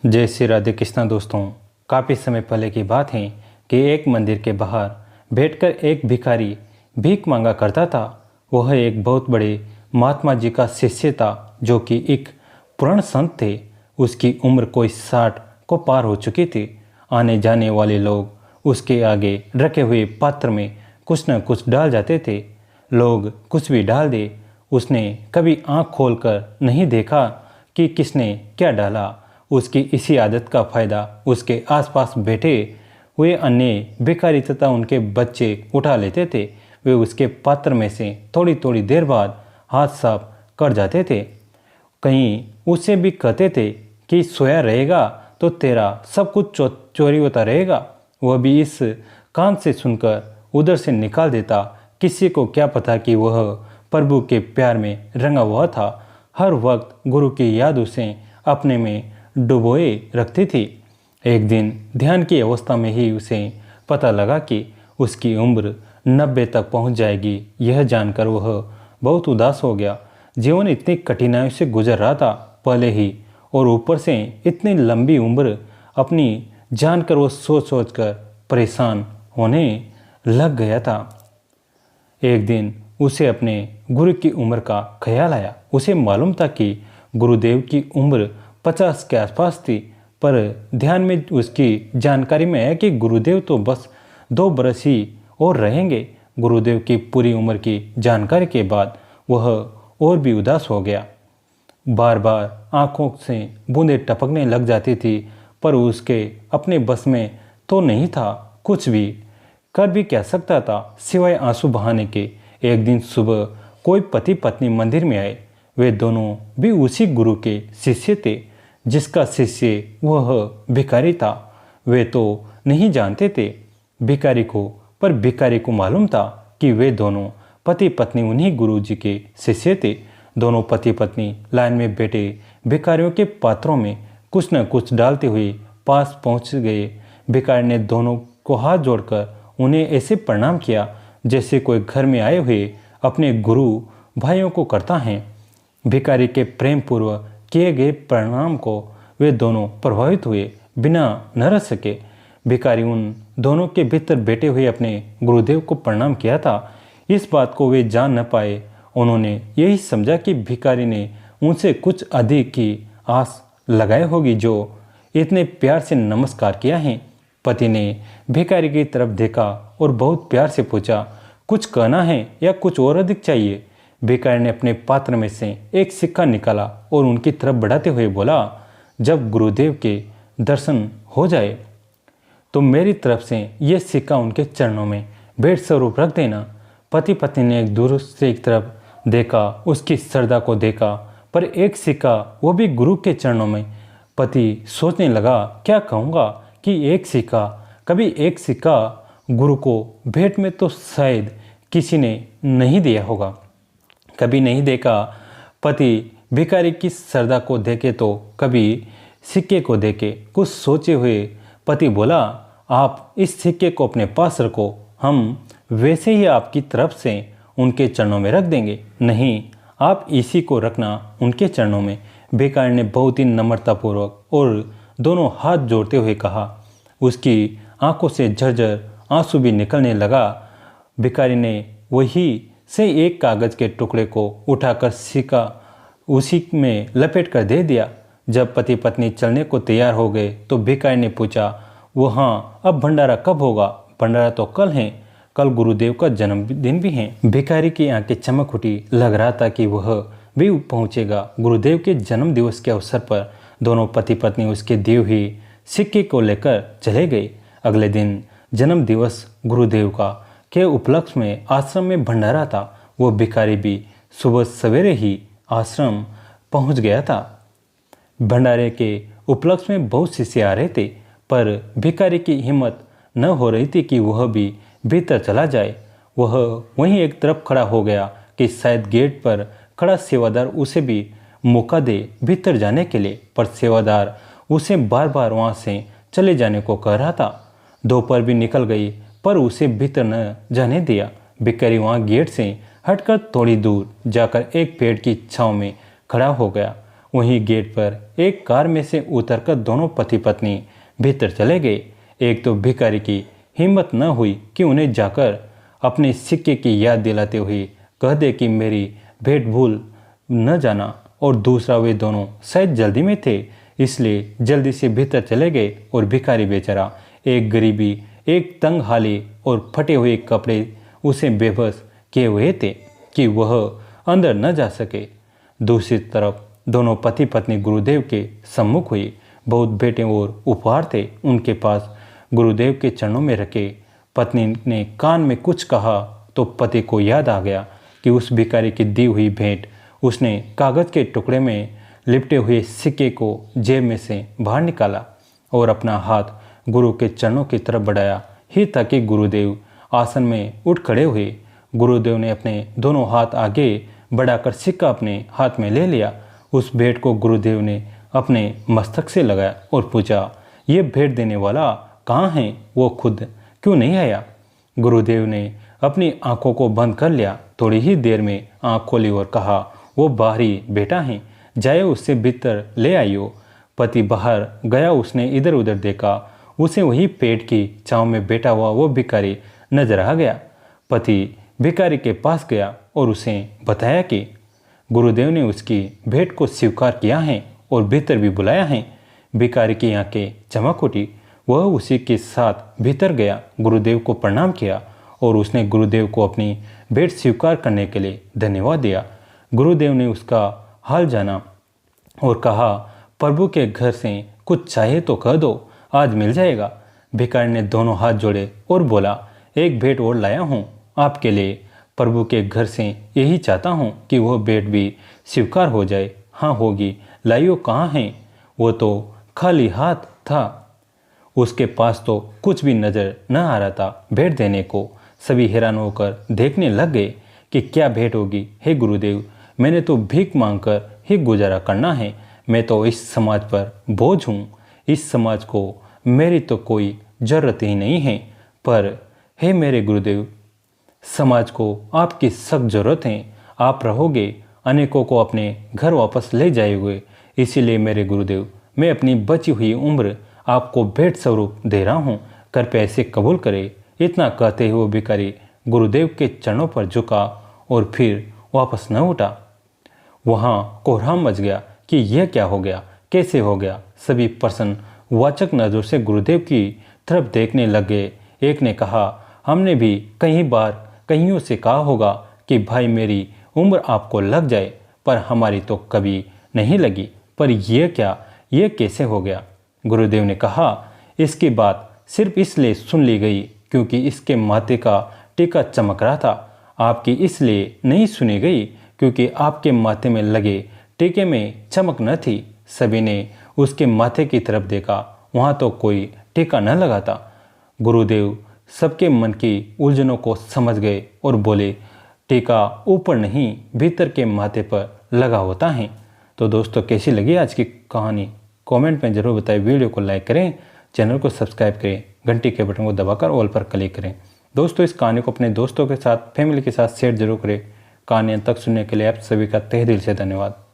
जय श्री राधे कृष्णा दोस्तों। काफ़ी समय पहले की बात है कि एक मंदिर के बाहर बैठकर एक भिखारी भीख मांगा करता था। वह एक बहुत बड़े महात्मा जी का शिष्य था जो कि एक पुराण संत थे। उसकी उम्र कोई 60 को पार हो चुकी थी। आने जाने वाले लोग उसके आगे रखे हुए पात्र में कुछ न कुछ डाल जाते थे। लोग कुछ भी डाल दे, उसने कभी आँख खोलकर नहीं देखा कि किसने क्या डाला। उसकी इसी आदत का फ़ायदा उसके आसपास बैठे हुए अन्य भिखारी तथा उनके बच्चे उठा लेते थे। वे उसके पात्र में से थोड़ी थोड़ी देर बाद हाथ साफ कर जाते थे। कहीं उससे भी कहते थे कि सोया रहेगा तो तेरा सब कुछ चोरी होता रहेगा। वह भी इस कान से सुनकर उधर से निकाल देता। किसी को क्या पता कि वह प्रभु के प्यार में रंगा हुआ था। हर वक्त गुरु की याद उसे अपने में डुबोए रखती थी। एक दिन ध्यान की अवस्था में ही उसे पता लगा कि उसकी उम्र 90 तक पहुंच जाएगी। यह जानकर वह बहुत उदास हो गया। जीवन इतनी कठिनाइयों से गुजर रहा था पहले ही, और ऊपर से इतनी लंबी उम्र अपनी जानकर वो सोच सोच कर परेशान होने लग गया था। एक दिन उसे अपने गुरु की उम्र का ख्याल आया। उसे मालूम था कि गुरुदेव की उम्र 50 के आसपास थी, पर ध्यान में उसकी जानकारी में है कि गुरुदेव तो बस 2 बरस ही और रहेंगे। गुरुदेव की पूरी उम्र की जानकारी के बाद वह और भी उदास हो गया। बार बार आंखों से बूंदें टपकने लग जाती थी, पर उसके अपने बस में तो नहीं था। कुछ भी कर भी क्या सकता था सिवाय आंसू बहाने के। एक दिन सुबह कोई पति पत्नी मंदिर में आए। वे दोनों भी उसी गुरु के शिष्य थे जिसका शिष्य वह भिखारी था। वे तो नहीं जानते थे भिखारी को, पर भिखारी को मालूम था कि वे दोनों पति पत्नी उन्हीं गुरु जी के शिष्य थे। दोनों पति पत्नी लाइन में बैठे भिखारियों के पात्रों में कुछ न कुछ डालते हुए पास पहुंच गए। भिखारी ने दोनों को हाथ जोड़कर उन्हें ऐसे प्रणाम किया जैसे कोई घर में आए हुए अपने गुरु भाइयों को करता है। भिखारी के प्रेम पूर्वक किए गए प्रणाम को वे दोनों प्रभावित हुए, बिना न रह सके। भिखारी उन दोनों के भीतर बैठे हुए अपने गुरुदेव को प्रणाम किया था। इस बात को वे जान न पाए। उन्होंने यही समझा कि भिखारी ने उनसे कुछ अधिक की आस लगाई होगी जो इतने प्यार से नमस्कार किया है। पति ने भिखारी की तरफ देखा और बहुत प्यार से पूछा, कुछ कहना है या कुछ और अधिक चाहिए? भिखारी ने अपने पात्र में से एक सिक्का निकाला और उनकी तरफ बढ़ाते हुए बोला, जब गुरुदेव के दर्शन हो जाए तो मेरी तरफ से यह सिक्का उनके चरणों में भेंट स्वरूप रख देना। पति पत्नी ने एक दूसरे की तरफ देखा, उसकी श्रद्धा को देखा, पर एक सिक्का, वो भी गुरु के चरणों में। पति सोचने लगा, क्या कहूँगा कि एक सिक्का, कभी एक सिक्का गुरु को भेंट में तो शायद किसी ने नहीं दिया होगा, कभी नहीं देखा। पति भिखारी की श्रद्धा को देखे तो कभी सिक्के को देखे। कुछ सोचे हुए पति बोला, आप इस सिक्के को अपने पास रखो, हम वैसे ही आपकी तरफ से उनके चरणों में रख देंगे। नहीं, आप इसी को रखना उनके चरणों में। भिखारी ने बहुत ही नम्रतापूर्वक और दोनों हाथ जोड़ते हुए कहा। उसकी आंखों से झरझर आंसू भी निकलने लगा। भिखारी ने वही से एक कागज के टुकड़े को उठाकर सिक्का उसी में लपेट कर दे दिया। जब पति पत्नी चलने को तैयार हो गए तो भिखारी ने पूछा, वो हाँ, अब भंडारा कब होगा? भंडारा तो कल है, कल गुरुदेव का जन्मदिन भी है। भिखारी की आंखें चमक उठी। लग रहा था कि वह भी पहुंचेगा। गुरुदेव के जन्म दिवस के अवसर पर दोनों पति पत्नी उसके दिए हुए सिक्के को लेकर चले गए। अगले दिन जन्म दिवस गुरुदेव का के उपलक्ष्य में आश्रम में भंडारा था। वो भिखारी भी सुबह सवेरे ही आश्रम पहुंच गया था। भंडारे के उपलक्ष्य में बहुत शिष्य आ रहे थे, पर भिखारी की हिम्मत न हो रही थी कि वह भी भीतर चला जाए। वह वहीं एक तरफ खड़ा हो गया कि शायद गेट पर खड़ा सेवादार उसे भी मौका दे भीतर जाने के लिए, पर सेवादार उसे बार बार वहां से चले जाने को कह रहा था। दोपहर भी निकल गई, पर उसे भीतर न जाने दिया। भिखारी वहां गेट से हटकर थोड़ी दूर जाकर एक पेड़ की छांव में खड़ा हो गया। वहीं गेट पर एक कार में से उतरकर दोनों पति पत्नी भीतर चले गए। एक तो भिखारी की हिम्मत न हुई कि उन्हें जाकर अपने सिक्के की याद दिलाते हुए कह दे कि मेरी भेंट भूल न जाना, और दूसरा वे दोनों शायद जल्दी में थे इसलिए जल्दी से भीतर चले गए और भिखारी बेचारा एक गरीबी, एक तंग हाली और फटे हुए कपड़े उसे बेबस किए हुए थे कि वह अंदर न जा सके। दूसरी तरफ दोनों पति पत्नी गुरुदेव के सम्मुख हुए। बहुत भेंटें और उपहार थे उनके पास। गुरुदेव के चरणों में रखे। पत्नी ने कान में कुछ कहा तो पति को याद आ गया कि उस भिखारी की दी हुई भेंट। उसने कागज के टुकड़े में लिपटे हुए सिक्के को जेब में से बाहर निकाला और अपना हाथ गुरु के चरणों की तरफ बढ़ाया ही था कि गुरुदेव आसन में उठ खड़े हुए। गुरुदेव ने अपने दोनों हाथ आगे बढ़ाकर सिक्का अपने हाथ में ले लिया। उस भेंट को गुरुदेव ने अपने मस्तक से लगाया और पूछा, ये भेंट देने वाला कहाँ है? वो खुद क्यों नहीं आया? गुरुदेव ने अपनी आंखों को बंद कर लिया। थोड़ी ही देर में आंख खोली और कहा, वो बाहरी बेटा है, जाए उससे भीतर ले आइयो। पति बाहर गया। उसने इधर उधर देखा। उसे वही पेट की छांव में बैठा हुआ वो भिखारी नजर आ गया। पति भिखारी के पास गया और उसे बताया कि गुरुदेव ने उसकी भेंट को स्वीकार किया है और भीतर भी बुलाया है। भिखारी की आंखें चमक उठी। वह उसी के साथ भीतर गया, गुरुदेव को प्रणाम किया और उसने गुरुदेव को अपनी भेंट स्वीकार करने के लिए धन्यवाद दिया। गुरुदेव ने उसका हाल जाना और कहा, प्रभु के घर से कुछ चाहिए तो कह दो, आज मिल जाएगा। भिखारी ने दोनों हाथ जोड़े और बोला, एक भेंट और लाया हूँ आपके लिए। प्रभु के घर से यही चाहता हूँ कि वह भेंट भी स्वीकार हो जाए। हाँ होगी, लाइयो कहाँ है? वो तो खाली हाथ था। उसके पास तो कुछ भी नजर न आ रहा था भेंट देने को। सभी हैरान होकर देखने लग गए कि क्या भेंट होगी। हे गुरुदेव, मैंने तो भीख मांगकर ही गुजारा करना है। मैं तो इस समाज पर बोझ हूँ। इस समाज को मेरी तो कोई जरूरत ही नहीं है। पर हे मेरे गुरुदेव, समाज को आपकी सख्त जरूरत है। आप रहोगे, अनेकों को अपने घर वापस ले जाओगे। इसीलिए मेरे गुरुदेव, मैं अपनी बची हुई उम्र आपको भेंट स्वरूप दे रहा हूँ। कृपया इसे कबूल करें। इतना कहते हुए भिखारी गुरुदेव के चरणों पर झुका और फिर वापस न उठा। वहाँ कोहराम मच गया कि यह क्या हो गया, कैसे हो गया। सभी प्रश्न वाचक नजरों से गुरुदेव की तरफ देखने लग गए। एक ने कहा, हमने भी कई बार कईयों से कहा होगा कि भाई मेरी उम्र आपको लग जाए, पर हमारी तो कभी नहीं लगी। पर यह क्या, यह कैसे हो गया? गुरुदेव ने कहा, इसकी बात सिर्फ इसलिए सुन ली गई क्योंकि इसके माथे का टीका चमक रहा था। आपकी इसलिए नहीं सुनी गई क्योंकि आपके माथे में लगे टीके में चमक न थी। सभी ने उसके माथे की तरफ देखा, वहाँ तो कोई टीका न लगा था। गुरुदेव सबके मन की उलझनों को समझ गए और बोले, टीका ऊपर नहीं भीतर के माथे पर लगा होता है। तो दोस्तों, कैसी लगी आज की कहानी? कमेंट में ज़रूर बताएं। वीडियो को लाइक करें, चैनल को सब्सक्राइब करें, घंटी के बटन को दबाकर ऑल पर क्लिक करें। दोस्तों, इस कहानी को अपने दोस्तों के साथ, फैमिली के साथ शेयर जरूर करें। कहानी अंत तक सुनने के लिए आप सभी का तहे दिल से धन्यवाद।